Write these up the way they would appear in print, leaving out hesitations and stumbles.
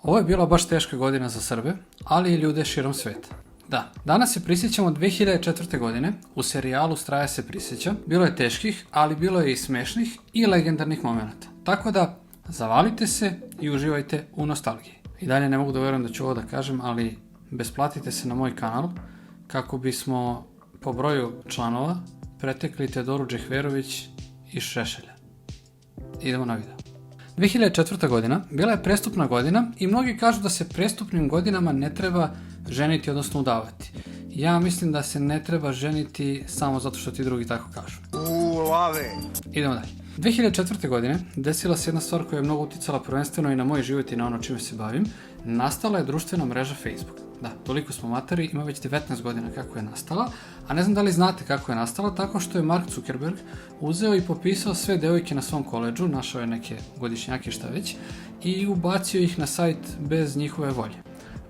Ovo je bila baš teška godina za Srbe, ali i ljude širom sveta. Da, danas se prisjećamo 2004. godine, u serijalu Straja se prisjeća. Bilo je teških, ali bilo je i smešnih i legendarnih momenata. Tako da, zavalite se i uživajte u nostalgiji. I dalje ne mogu da verujem da ću ovo da kažem, ali besplatite se na moj kanal kako bismo po broju članova pretekli Teodoru Džehverović i Šešelja. Idemo na video. 2004. godina bila je prestupna godina i mnogi kažu da se prestupnim godinama ne treba ženiti, odnosno udavati. Ja mislim da se ne treba ženiti samo zato što ti drugi tako kažu. Lave! Idemo dalje. 2004. godine desila se jedna stvar koja je mnogo uticala prvenstveno i na moj život i na ono čime se bavim. Nastala je društvena mreža Facebook. Da, toliko smo materi, ima već 19 godina kako je nastala, a ne znam da li znate kako je nastala, tako što je Mark Zuckerberg uzeo i popisao sve devojke na svom koledžu, našao je neke godišnjake šta već, i ubacio ih na sajt bez njihove volje.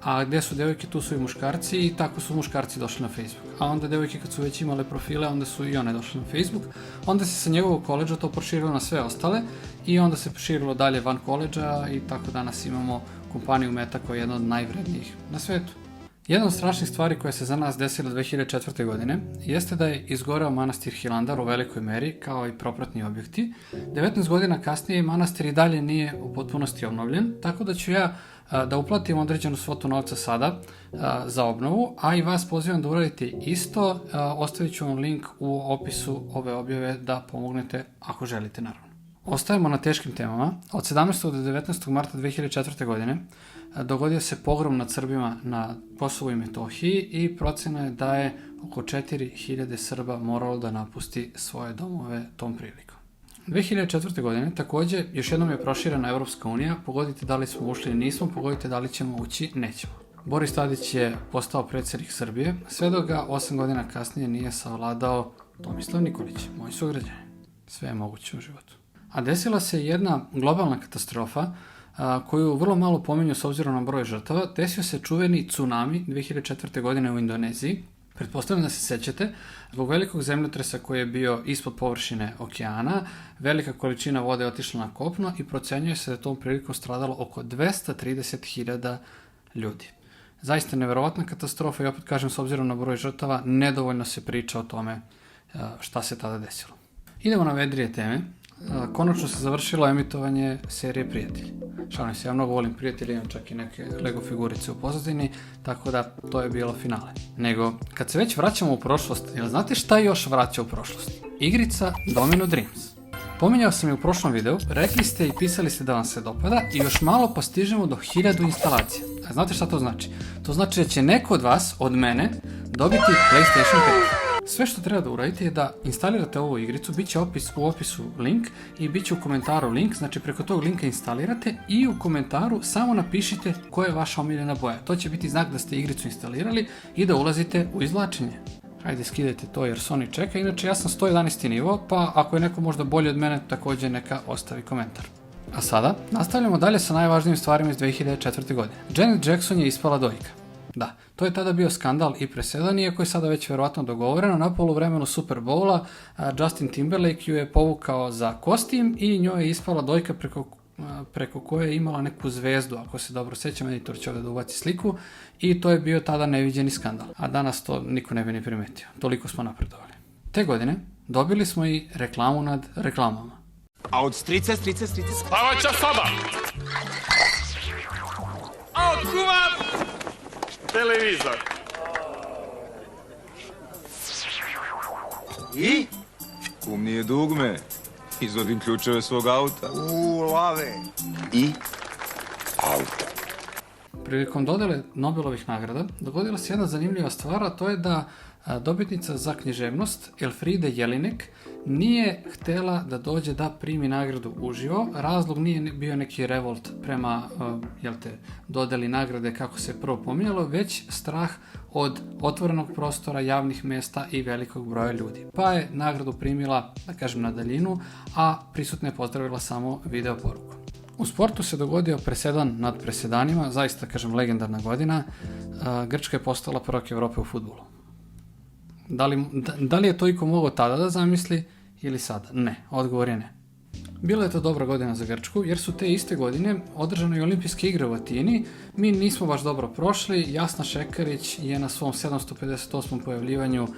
A gdje su devojke, tu su i muškarci i tako su muškarci došli na Facebook. A onda devojke kad su već imale profile, onda su i one došle na Facebook. Onda se sa njegovog koledža to proširilo na sve ostale i onda se proširilo dalje van koledža i tako danas imamo kompaniju Meta koja je jedna od najvrednijih na svetu. Jedna od strašnih stvari koja se za nas desila 2004. godine jeste da je izgoreo manastir Hilandar u velikoj meri, kao i propratni objekti. 19 godina kasnije manastir i dalje nije u potpunosti obnovljen, tako da ću ja da uplatim određenu svotu novca sada za obnovu, a i vas pozivam da uradite isto. Ostavit ću vam link u opisu ove objave da pomognete ako želite, naravno. Ostajemo na teškim temama. Od 17. do 19. marta 2004. godine dogodio se pogrom nad Srbima na Kosovu i Metohiji i procena je da je oko 4000 Srba moralo da napusti svoje domove tom prilikom. 2004. godine također još jednom je proširena Evropska unija, pogodite da li smo ušli ili nismo, pogodite da li ćemo ući, nećemo. Boris Tadić je postao predsjednik Srbije, sve dok ga 8 godina kasnije nije savladao Tomislav Nikolić, moj sugrađanin. Sve je moguće u životu. A desila se jedna globalna katastrofa koju vrlo malo pominju s obzirom na broj žrtava. Desio se čuveni tsunami 2004. godine u Indoneziji. Pretpostavljam da se sećate, zbog velikog zemljotresa koji je bio ispod površine okeana, velika količina vode je otišla na kopno i procenjuje se da je tom prilikom stradalo oko 230.000 ljudi. Zaista neverovatna katastrofa i opet kažem, s obzirom na broj žrtava, nedovoljno se priča o tome šta se tada desilo. Idemo na vedrije teme. Konačno se završilo emitovanje serije Prijatelji. Šalim se, ja mnogo volim Prijatelji, imam čak i neke Lego figurice u pozadini, tako da to je bilo finale. Nego, kad se već vraćamo u prošlost, jel znate šta još vraća u prošlost? Igrica Domino Dreams. Pominjao sam je u prošlom videu, rekli ste i pisali ste da vam se dopada i još malo pa stižemo do 1000 instalacija. A znate šta to znači? To znači da će neko od vas, od mene, dobiti PlayStation 5. Sve što treba da uradite je da instalirate ovu igricu, bit će u opisu link i bit će u komentaru link, znači preko tog linka instalirate i u komentaru samo napišite koja je vaša omiljena boja. To će biti znak da ste igricu instalirali i da ulazite u izvlačenje. Hajde skidajte to jer Sony čeka, inače ja sam 111. nivo, pa ako je neko možda bolji od mene, također neka ostavi komentar. A sada, nastavljamo dalje sa najvažnijim stvarima iz 2004. godine. Janet Jackson je ispala dojka. Da, to je tada bio skandal i presedan, iako je sada već verovatno dogovoreno. Na poluvremenu Super Bowla Justin Timberlake ju je povukao za kostim i njoj je ispala dojka preko koje je imala neku zvezdu, ako se dobro sećam, editor će ovdje da ubaci sliku, i to je bio tada neviđeni skandal. A danas to niko ne bi ni primetio. Toliko smo napredovali. Te godine dobili smo i reklamu nad reklamama. A od strice. Spavaća soba! A od kuma... televizor. I? Kum nije dugme. Izvodim ključeve svog auta. Lave! I? Auto. Prilikom dodele Nobelovih nagrada dogodila se jedna zanimljiva stvar, a to je da dobitnica za književnost Elfriede Jelinek nije htjela da dođe da primi nagradu uživo. Razlog nije bio neki revolt prema dodeli nagrade kako se prvo pominjalo, već strah od otvorenog prostora, javnih mjesta i velikog broja ljudi. Pa je nagradu primila, da kažem, na daljinu, a prisutne je pozdravila samo video poruku. U sportu se dogodio presedan nad presedanima, zaista kažem legendarna godina. Grčka je postala prvak Evrope u fudbalu. Da li je to iko mogao tada da zamisli ili sada? Ne, odgovor je ne. Bila je to dobra godina za Grčku, jer su te iste godine održane i olimpijske igre u Atini. Mi nismo baš dobro prošli. Jasna Šekarić je na svom 758. pojavljivanju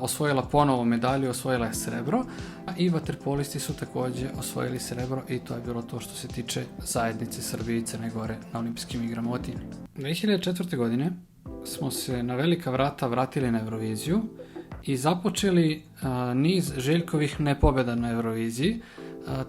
osvojila ponovo medalju, osvojila je srebro, a i vaterpolisti su također osvojili srebro i to je bilo to što se tiče zajednice Srbije i Crne Gore na olimpijskim igrama u Atini. 2004. godine smo se na velika vrata vratili na Euroviziju i započeli niz Željkovih nepobjeda na Euroviziji.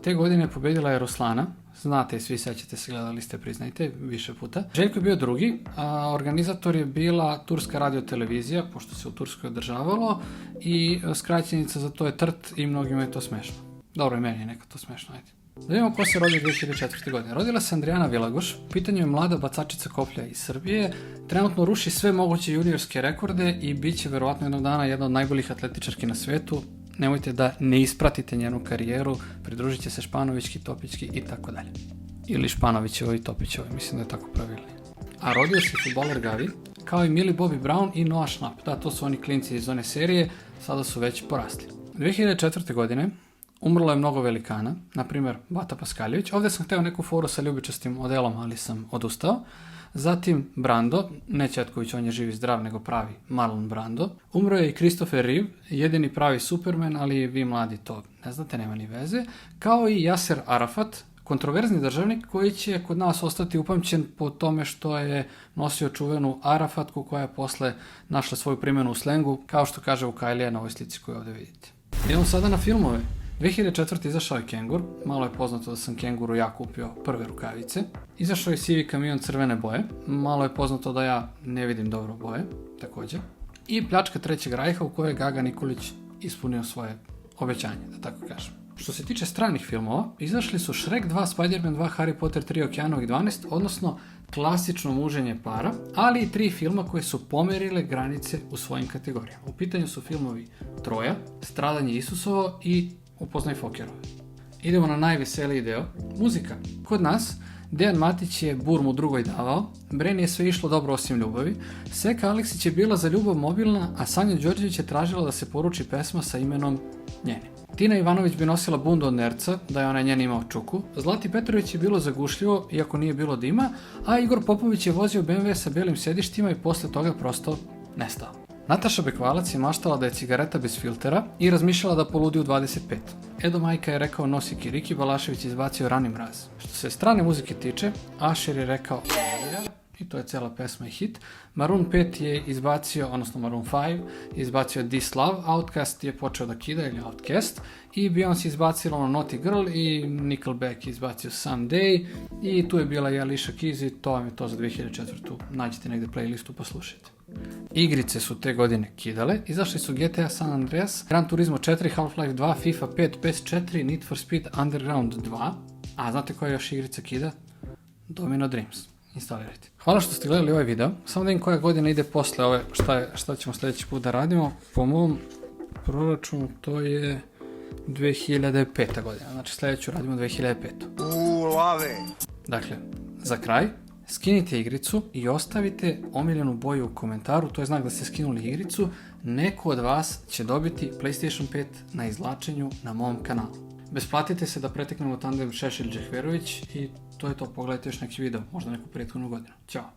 Te godine pobjedila je Ruslana, znate, svi sećate se, gledali ste, priznajte, više puta. Željko je bio drugi, a organizator je bila Turska radiotelevizija, pošto se u Turskoj održavalo, i skraćenica za to je TRT i mnogima je to smešno. Dobro, i meni je neka to smešno, ajde. Da vidimo ko se rodio 2004. godine. Rodila se Andrijana Vilagoš, u pitanju je mlada bacačica koplja iz Srbije, trenutno ruši sve moguće juniorske rekorde i bit će verovatno jednog dana jedna od najboljih atletičarki na svetu. Nemojte da ne ispratite njenu karijeru, pridružit će se Španovićki, Topićki i tako dalje. Ili Španovićevo i Topićevo, mislim da je tako pravilnije. A rodio se fudbaler Gavi, kao i Millie Bobby Brown i Noah Schnapp. Da, to su oni klinci iz one serije, sada su već porasli. 2004. godine umrlo je mnogo velikana, na primjer Bata Paskaljević. Ovdje sam htio neku foru sa ljubičastim modelom, ali sam odustao. Zatim Brando, ne Četković, on je živ i zdrav, nego pravi Marlon Brando. Umro je i Christopher Reeve, jedini pravi Superman, ali vi mladi to ne znate, nema ni veze. Kao i Yasser Arafat, kontroverzni državnik koji će kod nas ostati upamćen po tome što je nosio čuvenu Arafatku koja je posle našla svoju primjenu u slengu, kao što kaže Vukajlija na ovoj slici koju ovdje vidite. Idemo sada na filmove. 2004. izašao je Kengur, malo je poznato da sam Kenguru ja kupio prve rukavice. Izašao je Sivi kamion crvene boje, malo je poznato da ja ne vidim dobro boje, također. I Pljačka trećeg rajha u kojoj je Gaga Nikolić ispunio svoje obećanje, da tako kažem. Što se tiče stranih filmova, izašli su Shrek 2, Spider-Man 2, Harry Potter 3, Okeanovih 12, odnosno klasično muženje para, ali i 3 filma koje su pomerile granice u svojim kategorijama. U pitanju su filmovi Troja, Stradanje Isusovo i Upoznaj Fokerove. Idemo na najveseliji deo, muzika. Kod nas Dejan Matić je Burmu drugoj davao, Breni je sve išlo dobro osim ljubavi, Seka Aleksić je bila za ljubav mobilna, a Sanja Đorđević je tražila da se poruči pesma sa imenom njene. Tina Ivanović bi nosila bundu od nerca, da je ona njen imao čuku, Zlati Petrović je bilo zagušljivo, iako nije bilo dima, a Igor Popović je vozio BMW sa belim sedištima i posle toga prosto nestao. Nataša Bekvalac je maštala da je cigareta bez filtera i razmišljala da poludi u 25. Edo Majka je rekao nosi kiriki, Balašević izbacio Rani mraz. Što se strane muzike tiče, Asher je rekao i to je cela pesma i hit. Maroon 5 je izbacio, odnosno Maroon 5 je izbacio This Love, Outkast je počeo da kida ili Outkast i Beyoncé izbacila ono Naughty Girl i Nickelback je izbacio Someday i tu je bila i Alicia Keys i to vam je to za 2004. Nađite negdje playlistu, poslušajte. Igrice su te godine kidale, izašli su GTA San Andreas, Gran Turismo 4, Half-Life 2, FIFA 5, PES 4, Need for Speed Underground 2, a znate koja još igrica kida? Domino Dreams. Instalirajte. Hvala što ste gledali ovaj video, samo da im koja godina ide posle ove, šta ćemo sljedeći put da radimo. Po mom proračunu to je 2005. godina, znači sljedeću radimo 2005. Lave. Dakle, za kraj, skinite igricu i ostavite omiljenu boju u komentaru, to je znak da ste skinuli igricu. Neko od vas će dobiti PlayStation 5 na izvlačenju na mom kanalu. Besplatite se da preteknemo tandem Šešelj Džehverović i to je to, pogledajte još neki video, možda neku prethodnu godinu. Ćao!